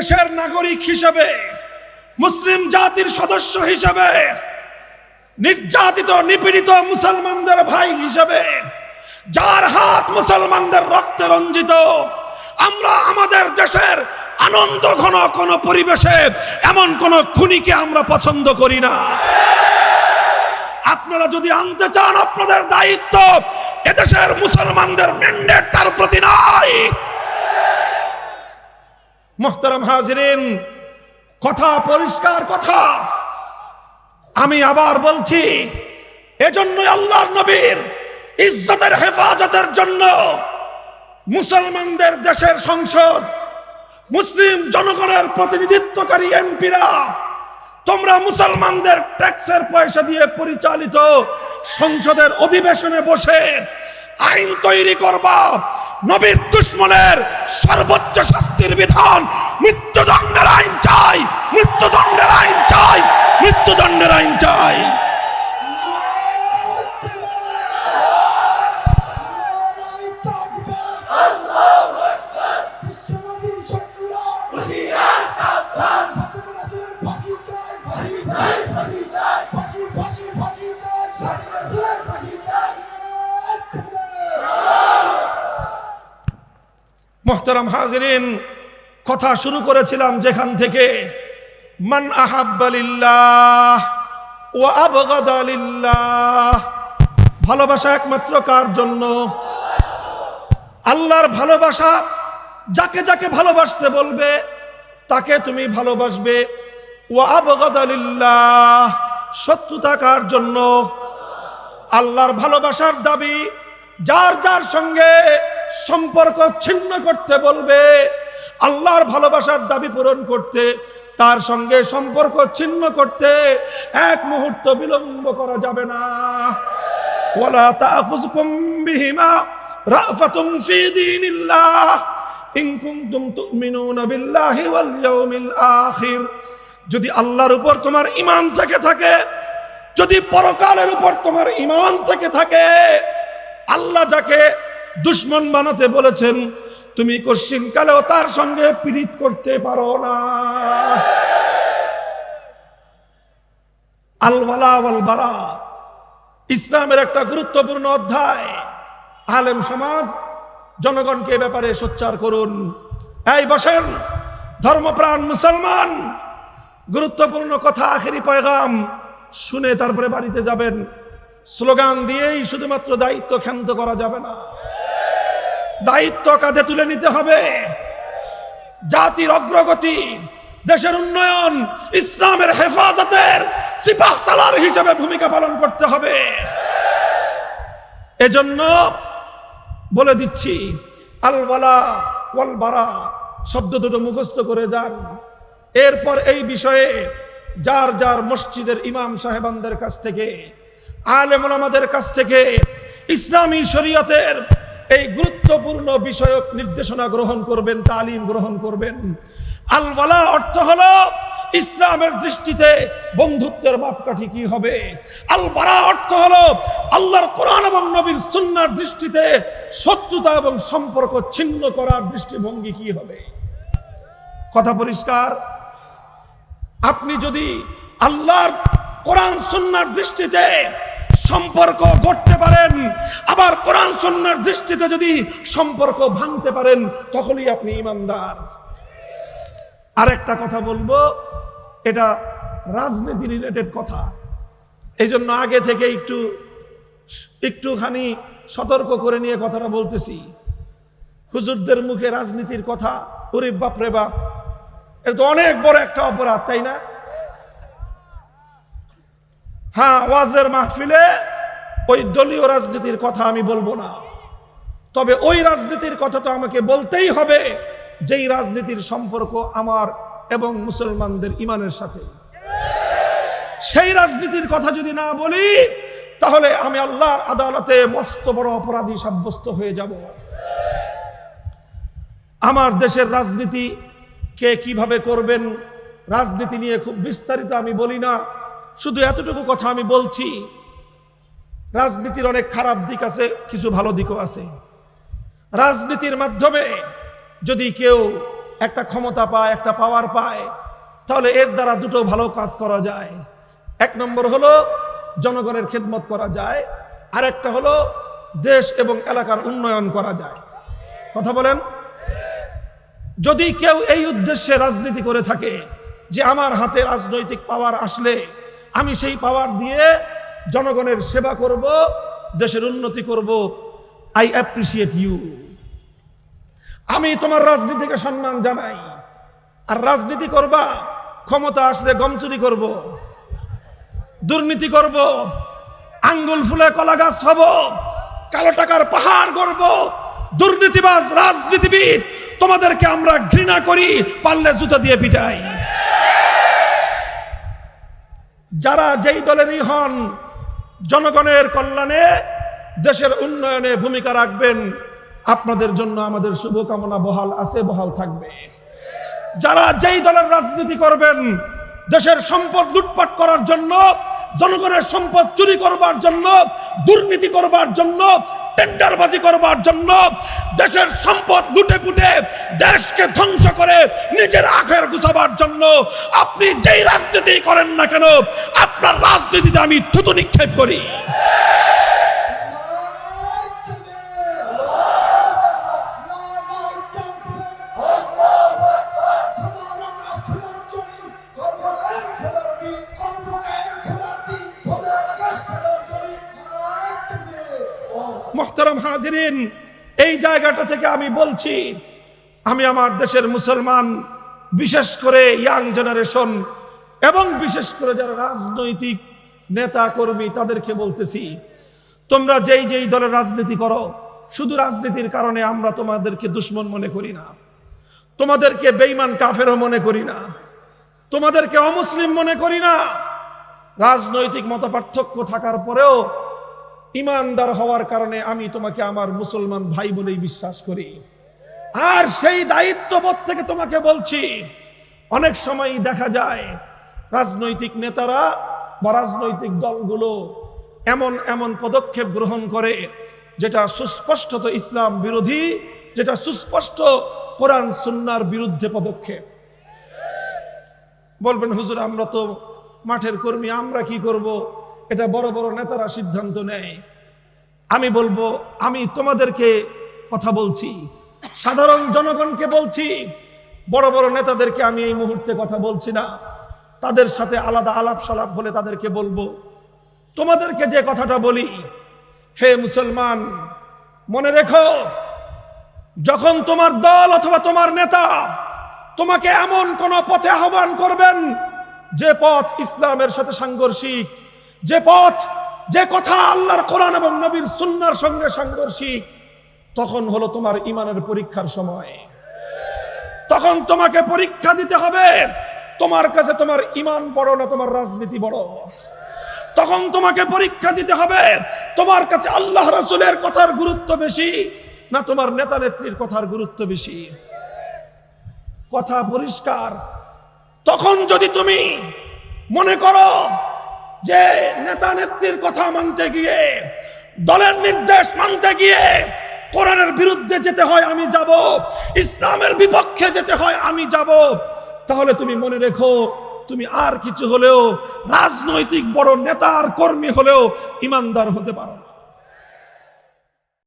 দেশের নাগরিক হিসেবে, মুসলিম জাতির সদস্য হিসেবে, নির্যাতিত নিপীড়িত মুসলমানদের ভাই হিসেবে, যার হাত মুসলমানদের রক্তে রঞ্জিত, আমরা আমাদের দেশের আনন্দ ঘন কোন পরিবেশে এমন কোন খুনিকে আমরা পছন্দ করি না। আপনারা যদি আনতে চান, আপনাদের দায়িত্ব, এদেশের মুসলমানদের ম্যান্ডেট তার প্রতি নাই। মুহতারাম হাজিরিন, কথা পরিষ্কার কথা। আমি আবার বলছি, এজন্যই আল্লাহর নবীর ইজ্জতের হেফাজতের জন্য মুসলমানদের দেশের সংসদ, মুসলিম জনগণের প্রতিনিধিত্বকারী এমপিরা, তোমরা মুসলমানদের ট্যাক্সের পয়সা দিয়ে পরিচালিত সংসদের অধিবেশনে বসে আইন তৈরি করবা। নবীর দুশমনের সর্বোচ্চ শাস্তির বিধান মৃত্যুদণ্ডের আইন চাই, মৃত্যুদণ্ডের আইন চাই, মৃত্যুদণ্ডের আইন চাই। মুহতারাম হাজিরিন, কথা শুরু করেছিলাম যেখান থেকে, মান আহাব্বা লিল্লাহ ওয়া আবগাদা লিল্লাহ। ভালোবাসা একমাত্র কার জন্য? আল্লাহর ভালোবাসা, যাকে যাকে ভালোবাসতে বলবে তাকে তুমি ভালোবাসবে। ওয়া আবগাদা লিল্লাহ, শত্রুতা কার জন্য? আল্লাহর ভালোবাসার দাবি, যার যার সঙ্গে সম্পর্ক ছিন্ন করতে বলবে, আল্লাহর ভালোবাসার দাবি পূরণ করতে, তার সঙ্গে সম্পর্ক ছিন্ন করতে এক মুহূর্ত বিলম্ব করা যাবে না। ওয়ালা তাখুযকুম বিহিমা রাফাতুন ফি দীনিল্লাহ ইন কুনতুম তুমিনুনা বিল্লাহি ওয়াল ইয়াউমিল আখির। যদি আল্লাহর উপর তোমার ঈমান থেকে থাকে, যদি পরকালের উপর তোমার ঈমান থেকে থাকে, আল্লাহ যাকে দুশমন বানাতে বলেছেন, তুমি কশিনকালেও তার সঙ্গে পীড়িত করতে পারো না। আল ওয়ালা ওয়াল বারা ইসলামের একটা গুরুত্বপূর্ণ অধ্যায়। আলেম সমাজ জনগণকে এ ব্যাপারে সোচ্চার করুন। এই বসেন ধর্মপ্রাণ মুসলমান, গুরুত্বপূর্ণ কথা, আখেরি পয়গাম শুনে তারপরে বাড়িতে যাবেন। স্লোগান দিয়েই শুধুমাত্র দায়িত্ব ক্ষান্ত করা যাবে না, দায়িত্ব কাঁধে তুলে নিতে হবে। জাতির অগ্রগতি, দেশের উন্নয়ন, ইসলামের হেফাজতের সিপাহসালার হিসেবে ভূমিকা পালন করতে হবে। এজন্য বলে দিচ্ছি, আল ওয়ালা ওয়াল বারা শব্দ দুটো মুখস্থ করে যান। এরপর এই বিষয়ে যার যার মসজিদের ইমাম সাহেবানদের কাছ থেকে, আলেম ওলামাদের কাছ থেকে ইসলামী শরীয়তের এই গুরুত্বপূর্ণ বিষয়ক নির্দেশনা গ্রহণ করবেন, তালিম গ্রহণ করবেন। আল ওয়ালা অর্থ হলো ইসলামের দৃষ্টিতে বন্ধুত্বের মাপকাঠি কি হবে। আল বারা অর্থ হলো আল্লাহর কোরআন এবং নবীর সুন্নাহর দৃষ্টিতে শত্রুতা এবং সম্পর্ক ছিন্ন করার দৃষ্টিভঙ্গি কি হবে। কথা পরিষ্কার? আপনি যদি আল্লাহর কোরআন সুন্নাহর দৃষ্টিতে সম্পর্ক গড়তে পারেন, আবার কোরআন সুন্নাহর দৃষ্টিতে যদি সম্পর্ক ভাঙতে পারেন, তখনই আপনি ঈমানদার। আরেকটা কথা বলবো, এটা রাজনীতি রিলেটেড কথা, এই জন্য আগে থেকে একটুখানি সতর্ক করে নিয়ে কথাটা বলতেছি। হুজুরদের মুখে রাজনীতির কথা, ওরে বাপ রে বাপ, এটা তো অনেক বড় একটা অপরাধ, তাই না? হ্যাঁ, ওয়াজের মাহফিলে ওই দলীয় রাজনীতির কথা আমি বলবো না, তবে ওই রাজনীতির কথা তো আমাকে বলতেই হবে যেই রাজনীতির সম্পর্ক আমার এবং মুসলমানদের ঈমানের সাথে। সেই রাজনীতির কথা যদি না বলি, তাহলে আমি আল্লাহর আদালতে মস্ত বড় অপরাধী সাব্যস্ত হয়ে যাব। আমার দেশের রাজনীতি কে কিভাবে করবেন, রাজনীতি নিয়ে খুব বিস্তারিত আমি বলি না, শুধু এতটুকু কথা আমি বলছি, রাজনীতির অনেক খারাপ দিক আছে, কিছু ভালো দিকও আছে। রাজনীতির মাধ্যমে যদি কেউ একটা ক্ষমতা পায়, একটা পাওয়ার পায়, তাহলে এর দ্বারা দুটো ভালো কাজ করা যায়। এক নম্বর হলো জনগণের খেদমত করা যায়, আর একটা হলো দেশ এবং এলাকার উন্নয়ন করা যায়। কথা বলেন। যদি কেউ এই উদ্দেশ্যে রাজনীতি করে থাকে যে আমার হাতে রাজনৈতিক পাওয়ার আসলে আমি সেই পাওয়ার দিয়ে জনগণের সেবা করব, দেশের উন্নতি করব, আই অ্যাপ্রিসিয়েট ইউ। আমি তোমার রাজনীতিকে সম্মান জানাই। আর রাজনীতি করবা, ক্ষমতা আসলে গম চুরি করব, দুর্নীতি করব, আঙ্গুল ফুলে কলা গাছ হব, কালো টাকার পাহাড় গড়ব, দুর্নীতিবাজ রাজনীতিবিদ তোমাদেরকে আমরা ঘৃণা করি, পারলে জুতা দিয়ে পিটাই। যারা যেই দলেরই হন, জনগণের কল্যাণে দেশের উন্নয়নে ভূমিকা রাখবেন, আপনাদের জন্য আমাদের শুভকামনা বহাল আছে, বহাল থাকবে। যারা যেই দলের রাজনীতি করবেন, দেশের সম্পদ লুটপাট করার জন্য, জনগণের সম্পদ চুরি করবার জন্য, দুর্নীতি করবার জন্য, টেন্ডারবাজি করবার জন্য, দেশের সম্পদ লুটে পুটে দেশকে ধ্বংস করে নিজের আখের গুছাবার জন্য আপনি যেই রাজনীতি করেন না কেন, আপনার রাজনীতিতে আমি থুতু নিক্ষেপ করি। মুহতারাম হাজিরিন, এই জায়গাটা থেকে আমি বলছি, আমি আমার দেশের মুসলমান, বিশেষ করে ইয়াং জেনারেশন এবং বিশেষ করে যারা রাজনৈতিক নেতা কর্মী, তাদেরকে বলতেছি, তোমরা যেই যেই দলের রাজনীতি করো, শুধু রাজনীতির কারণে আমরা তোমাদেরকে দুশ্মন মনে করি না, তোমাদেরকে বেঈমান কাফেরও মনে করি না, তোমাদেরকে অমুসলিম মনে করি না। রাজনৈতিক মতপার্থক্য থাকার পরেও ইমানদার হওয়ার কারণে আমি তোমাকে আমার মুসলমান ভাই বলেই বিশ্বাস করি। আর সেই দায়িত্ববোধ থেকে তোমাকে বলছি, অনেক সময় দেখা যায় রাজনৈতিক নেতারা বা রাজনৈতিক দলগুলো এমন এমন পদক্ষেপ গ্রহণ করে যেটা সুস্পষ্টত ইসলাম বিরোধী, যেটা সুস্পষ্ট কোরআন সুন্নাহর বিরুদ্ধে পদক্ষেপ। বলবেন হুজুর, আমরা তো মাঠের কর্মী, আমরা কি করব? এটা বড় বড় নেতারা সিদ্ধান্ত নেয়। আমি বলবো, আমি তোমাদেরকে কথা বলছি, সাধারণ জনগণকে বলছি, বড় বড় নেতাদেরকে আমি এই মুহূর্তে কথা বলছি না, তাদের সাথে আলাদা আলাপ সালাপ হলে তাদেরকে বলবো। তোমাদেরকে যে কথাটা বলি, হে মুসলমান, মনে রেখো, যখন তোমার দল অথবা তোমার নেতা তোমাকে এমন কোন পথে আহ্বান করবেন যে পথ ইসলামের সাথে সাংঘর্ষিক, যে পথ, যে কথা আল্লাহর কোরআন এবং নবীর সুন্নাহর সঙ্গে সাংঘর্ষিক, তখন হলো তোমার ঈমানের পরীক্ষার সময়। তখন তোমাকে পরীক্ষা দিতে হবে, তোমার কাছে তোমার ঈমান বড় না তোমার রাজনীতি বড়। তখন তোমাকে পরীক্ষা দিতে হবে, তোমার কাছে আল্লাহ রাসূলের কথার গুরুত্ব বেশি না তোমার নেতা নেত্রীর কথার গুরুত্ব বেশি। কথা পরিষ্কার। তখন যদি তুমি মনে করো যে নেতা নেত্রীর কথা মানতে গিয়ে, দলের নির্দেশ মানতে গিয়ে কোরআনের বিরুদ্ধে যেতে হয় আমি যাব, ইসলামের বিপক্ষে যেতে হয় আমি যাব, তাহলে তুমি মনে রেখো, তুমি আর কিছু হলেও রাজনৈতিক বড় নেতার কর্মী হলেও ইমানদার হতে পারো না।